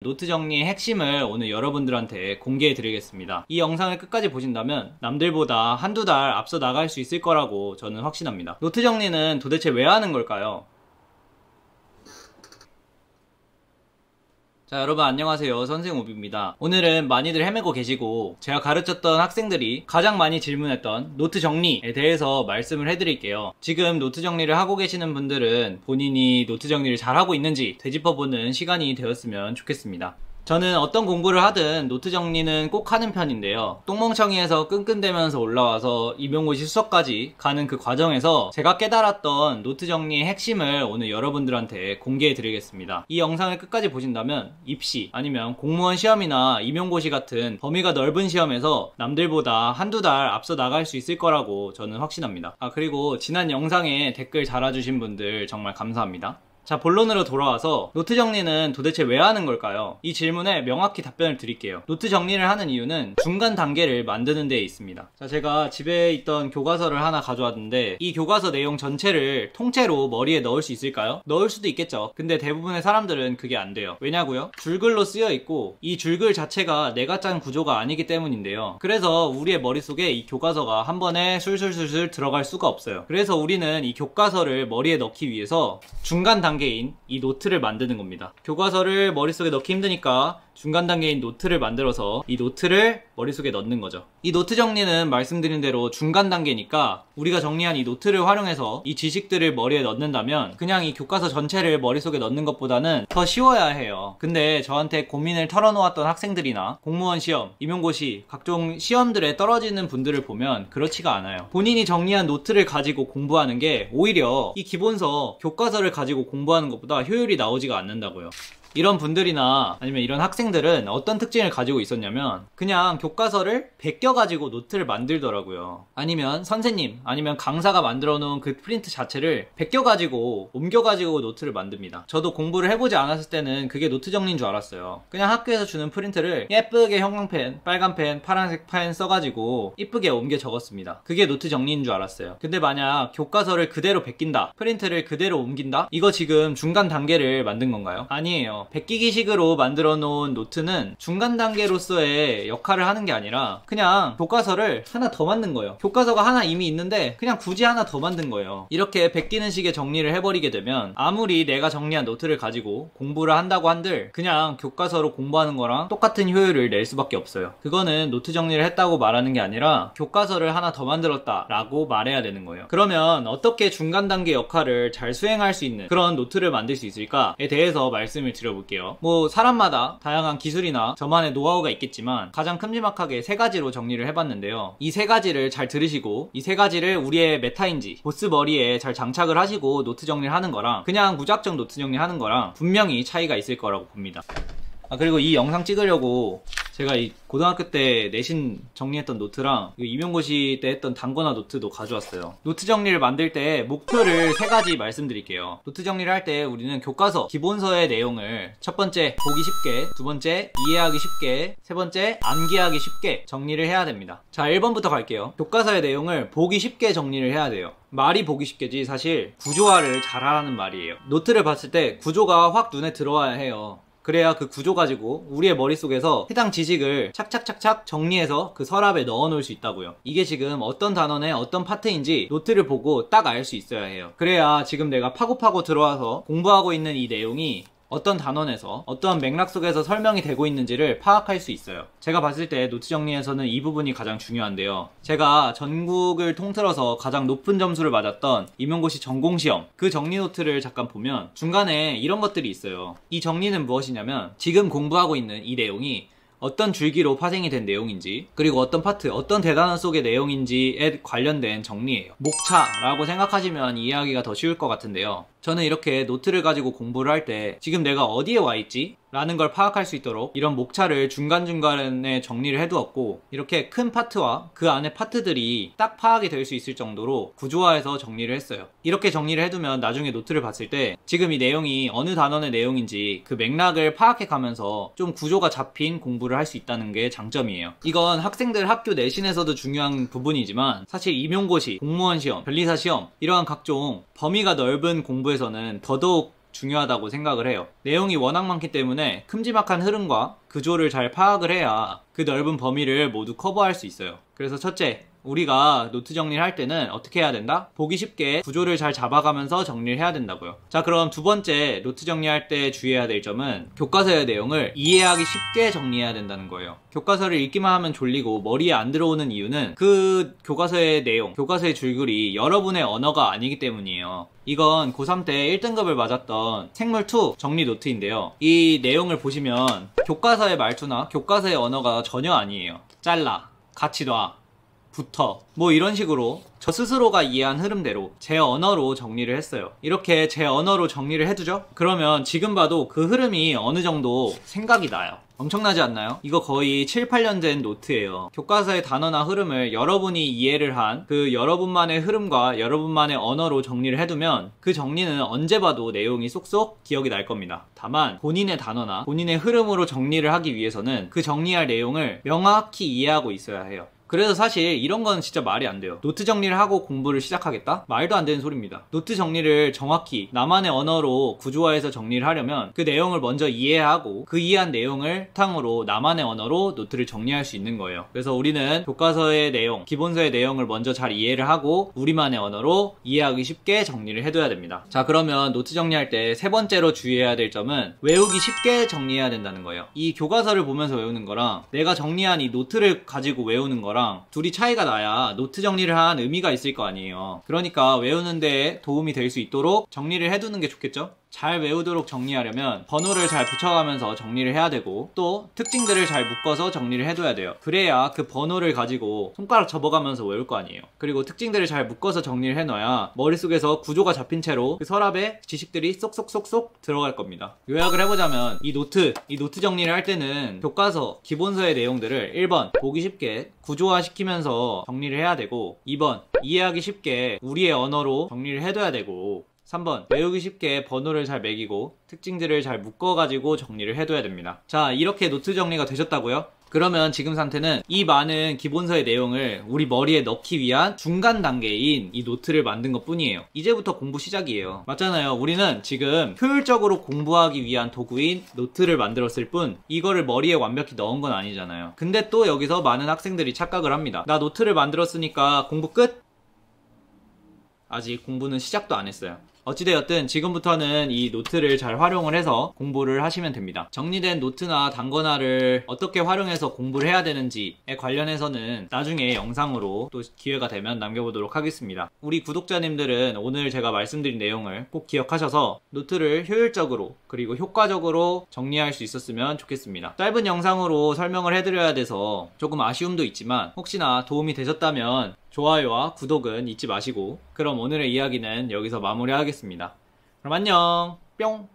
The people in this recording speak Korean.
노트 정리의 핵심을 오늘 여러분들한테 공개해 드리겠습니다. 이 영상을 끝까지 보신다면 남들보다 한두 달 앞서 나갈 수 있을 거라고 저는 확신합니다. 노트 정리는 도대체 왜 하는 걸까요? 자, 여러분 안녕하세요. 선생오비입니다. 오늘은 많이들 헤매고 계시고 제가 가르쳤던 학생들이 가장 많이 질문했던 노트 정리에 대해서 말씀을 해드릴게요. 지금 노트 정리를 하고 계시는 분들은 본인이 노트 정리를 잘하고 있는지 되짚어보는 시간이 되었으면 좋겠습니다. 저는 어떤 공부를 하든 노트 정리는 꼭 하는 편인데요. 똥멍청이에서 끈끈대면서 올라와서 임용고시 수석까지 가는 그 과정에서 제가 깨달았던 노트 정리의 핵심을 오늘 여러분들한테 공개해 드리겠습니다. 이 영상을 끝까지 보신다면 입시 아니면 공무원 시험이나 임용고시 같은 범위가 넓은 시험에서 남들보다 한두 달 앞서 나갈 수 있을 거라고 저는 확신합니다. 그리고 지난 영상에 댓글 달아주신 분들 정말 감사합니다. 자, 본론으로 돌아와서 노트 정리는 도대체 왜 하는 걸까요? 이 질문에 명확히 답변을 드릴게요. 노트 정리를 하는 이유는 중간 단계를 만드는 데에 있습니다. 자, 제가 집에 있던 교과서를 하나 가져왔는데 이 교과서 내용 전체를 통째로 머리에 넣을 수 있을까요? 넣을 수도 있겠죠. 근데 대부분의 사람들은 그게 안 돼요. 왜냐고요? 줄글로 쓰여 있고 이 줄글 자체가 내가 짠 구조가 아니기 때문인데요. 그래서 우리의 머릿속에 이 교과서가 한 번에 술술술술 들어갈 수가 없어요. 그래서 우리는 이 교과서를 머리에 넣기 위해서 중간 단계인 이 노트를 만드는 겁니다. 교과서를 머릿속에 넣기 힘드니까 중간 단계인 노트를 만들어서 이 노트를 머릿속에 넣는 거죠. 이 노트 정리는 말씀드린 대로 중간 단계니까 우리가 정리한 이 노트를 활용해서 이 지식들을 머리에 넣는다면 그냥 이 교과서 전체를 머릿속에 넣는 것보다는 더 쉬워야 해요. 근데 저한테 고민을 털어놓았던 학생들이나 공무원 시험, 임용고시, 각종 시험들에 떨어지는 분들을 보면 그렇지가 않아요. 본인이 정리한 노트를 가지고 공부하는 게 오히려 이 기본서, 교과서를 가지고 공부하는 것보다 효율이 나오지가 않는다고요. 이런 분들이나 아니면 이런 학생들은 어떤 특징을 가지고 있었냐면 그냥 교과서를 베껴가지고 노트를 만들더라고요. 아니면 선생님 아니면 강사가 만들어 놓은 그 프린트 자체를 베껴가지고 옮겨가지고 노트를 만듭니다. 저도 공부를 해보지 않았을 때는 그게 노트 정리인 줄 알았어요. 그냥 학교에서 주는 프린트를 예쁘게 형광펜, 빨간 펜, 파란색 펜 써가지고 이쁘게 옮겨 적었습니다. 그게 노트 정리인 줄 알았어요. 근데 만약 교과서를 그대로 베낀다, 프린트를 그대로 옮긴다? 이거 지금 중간 단계를 만든 건가요? 아니에요. 베끼기식으로 만들어 놓은 노트는 중간 단계로서의 역할을 하는 게 아니라 그냥 교과서를 하나 더 만든 거예요. 교과서가 하나 이미 있는데 그냥 굳이 하나 더 만든 거예요. 이렇게 베끼는 식의 정리를 해버리게 되면 아무리 내가 정리한 노트를 가지고 공부를 한다고 한들 그냥 교과서로 공부하는 거랑 똑같은 효율을 낼 수밖에 없어요. 그거는 노트 정리를 했다고 말하는 게 아니라 교과서를 하나 더 만들었다 라고 말해야 되는 거예요. 그러면 어떻게 중간 단계 역할을 잘 수행할 수 있는 그런 노트를 만들 수 있을까에 대해서 말씀을 드려볼게요. 사람마다 다양한 기술이나 저만의 노하우가 있겠지만 가장 큼지막하게 세 가지로 정리를 해봤는데요. 이 세 가지를 잘 들으시고 이 세 가지를 우리의 메타인지 보스 머리에 잘 장착을 하시고 노트 정리를 하는 거랑 그냥 무작정 노트 정리하는 거랑 분명히 차이가 있을 거라고 봅니다. 그리고 이 영상 찍으려고 제가 이 고등학교 때 내신 정리했던 노트랑 임용고시 때 했던 단권화 노트도 가져왔어요. 노트 정리를 만들 때 목표를 세 가지 말씀드릴게요. 노트 정리를 할 때 우리는 교과서, 기본서의 내용을 첫 번째 보기 쉽게, 두 번째 이해하기 쉽게, 세 번째 암기하기 쉽게 정리를 해야 됩니다. 자, 1번부터 갈게요. 교과서의 내용을 보기 쉽게 정리를 해야 돼요. 말이 보기 쉽게지 사실 구조화를 잘하라는 말이에요. 노트를 봤을 때 구조가 확 눈에 들어와야 해요. 그래야 그 구조 가지고 우리의 머릿속에서 해당 지식을 착착착착 정리해서 그 서랍에 넣어 놓을 수 있다고요. 이게 지금 어떤 단원의 어떤 파트인지 노트를 보고 딱 알 수 있어야 해요. 그래야 지금 내가 파고파고 들어와서 공부하고 있는 이 내용이 어떤 단원에서 어떠한 맥락 속에서 설명이 되고 있는지를 파악할 수 있어요. 제가 봤을 때 노트 정리에서는 이 부분이 가장 중요한데요. 제가 전국을 통틀어서 가장 높은 점수를 맞았던 임용고시 전공시험 그 정리 노트를 잠깐 보면 중간에 이런 것들이 있어요. 이 정리는 무엇이냐면 지금 공부하고 있는 이 내용이 어떤 줄기로 파생이 된 내용인지 그리고 어떤 파트, 어떤 대단원 속의 내용인지에 관련된 정리예요. 목차라고 생각하시면 이해하기가 더 쉬울 것 같은데요. 저는 이렇게 노트를 가지고 공부를 할 때 지금 내가 어디에 와 있지? 라는 걸 파악할 수 있도록 이런 목차를 중간중간에 정리를 해두었고 이렇게 큰 파트와 그 안에 파트들이 딱 파악이 될 수 있을 정도로 구조화해서 정리를 했어요. 이렇게 정리를 해두면 나중에 노트를 봤을 때 지금 이 내용이 어느 단원의 내용인지 그 맥락을 파악해 가면서 좀 구조가 잡힌 공부를 할 수 있다는 게 장점이에요. 이건 학생들 학교 내신에서도 중요한 부분이지만 사실 임용고시, 공무원 시험, 변리사 시험 이러한 각종 범위가 넓은 공부에서는 더더욱 중요하다고 생각을 해요. 내용이 워낙 많기 때문에 큼지막한 흐름과 구조를 잘 파악을 해야 그 넓은 범위를 모두 커버할 수 있어요. 그래서 첫째, 우리가 노트 정리를 할 때는 어떻게 해야 된다? 보기 쉽게 구조를 잘 잡아가면서 정리를 해야 된다고요. 자, 그럼 두 번째 노트 정리할 때 주의해야 될 점은 교과서의 내용을 이해하기 쉽게 정리해야 된다는 거예요. 교과서를 읽기만 하면 졸리고 머리에 안 들어오는 이유는 그 교과서의 내용, 교과서의 줄글이 여러분의 언어가 아니기 때문이에요. 이건 고3 때 1등급을 맞았던 생물2 정리 노트인데요. 이 내용을 보시면 교과서의 말투나 교과서의 언어가 전혀 아니에요. 잘라, 같이 놔, 붙어, 뭐 이런 식으로 저 스스로가 이해한 흐름대로 제 언어로 정리를 했어요. 이렇게 제 언어로 정리를 해두죠? 그러면 지금 봐도 그 흐름이 어느 정도 생각이 나요. 엄청나지 않나요? 이거 거의 7, 8년 된 노트예요. 교과서의 단어나 흐름을 여러분이 이해를 한 그 여러분만의 흐름과 여러분만의 언어로 정리를 해두면 그 정리는 언제 봐도 내용이 쏙쏙 기억이 날 겁니다. 다만 본인의 단어나 본인의 흐름으로 정리를 하기 위해서는 그 정리할 내용을 명확히 이해하고 있어야 해요. 그래서 사실 이런 건 진짜 말이 안 돼요. 노트 정리를 하고 공부를 시작하겠다? 말도 안 되는 소리입니다. 노트 정리를 정확히 나만의 언어로 구조화해서 정리를 하려면 그 내용을 먼저 이해하고 그 이해한 내용을 바탕으로 나만의 언어로 노트를 정리할 수 있는 거예요. 그래서 우리는 교과서의 내용, 기본서의 내용을 먼저 잘 이해를 하고 우리만의 언어로 이해하기 쉽게 정리를 해둬야 됩니다. 자, 그러면 노트 정리할 때 세 번째로 주의해야 될 점은 외우기 쉽게 정리해야 된다는 거예요. 이 교과서를 보면서 외우는 거랑 내가 정리한 이 노트를 가지고 외우는 거랑 둘이 차이가 나야 노트 정리를 한 의미가 있을 거 아니에요. 그러니까 외우는 데 도움이 될 수 있도록 정리를 해두는 게 좋겠죠? 잘 외우도록 정리하려면 번호를 잘 붙여가면서 정리를 해야 되고 또 특징들을 잘 묶어서 정리를 해둬야 돼요. 그래야 그 번호를 가지고 손가락 접어가면서 외울 거 아니에요. 그리고 특징들을 잘 묶어서 정리를 해놔야 머릿속에서 구조가 잡힌 채로 그 서랍에 지식들이 쏙쏙쏙쏙 들어갈 겁니다. 요약을 해보자면 이 노트 정리를 할 때는 교과서, 기본서의 내용들을 1번 보기 쉽게 구조화시키면서 정리를 해야 되고 2번 이해하기 쉽게 우리의 언어로 정리를 해둬야 되고 3번 외우기 쉽게 번호를 잘 매기고 특징들을 잘 묶어가지고 정리를 해둬야 됩니다. 자, 이렇게 노트 정리가 되셨다고요? 그러면 지금 상태는 이 많은 기본서의 내용을 우리 머리에 넣기 위한 중간 단계인 이 노트를 만든 것 뿐이에요. 이제부터 공부 시작이에요. 맞잖아요. 우리는 지금 효율적으로 공부하기 위한 도구인 노트를 만들었을 뿐 이거를 머리에 완벽히 넣은 건 아니잖아요. 근데 또 여기서 많은 학생들이 착각을 합니다. 나 노트를 만들었으니까 공부 끝? 아직 공부는 시작도 안 했어요. 어찌되었든 지금부터는 이 노트를 잘 활용을 해서 공부를 하시면 됩니다. 정리된 노트나 단권화를 어떻게 활용해서 공부를 해야 되는지에 관련해서는 나중에 영상으로 또 기회가 되면 남겨보도록 하겠습니다. 우리 구독자님들은 오늘 제가 말씀드린 내용을 꼭 기억하셔서 노트를 효율적으로 그리고 효과적으로 정리할 수 있었으면 좋겠습니다. 짧은 영상으로 설명을 해드려야 돼서 조금 아쉬움도 있지만 혹시나 도움이 되셨다면 좋아요와 구독은 잊지 마시고 그럼 오늘의 이야기는 여기서 마무리하겠습니다. 그럼 안녕 뿅.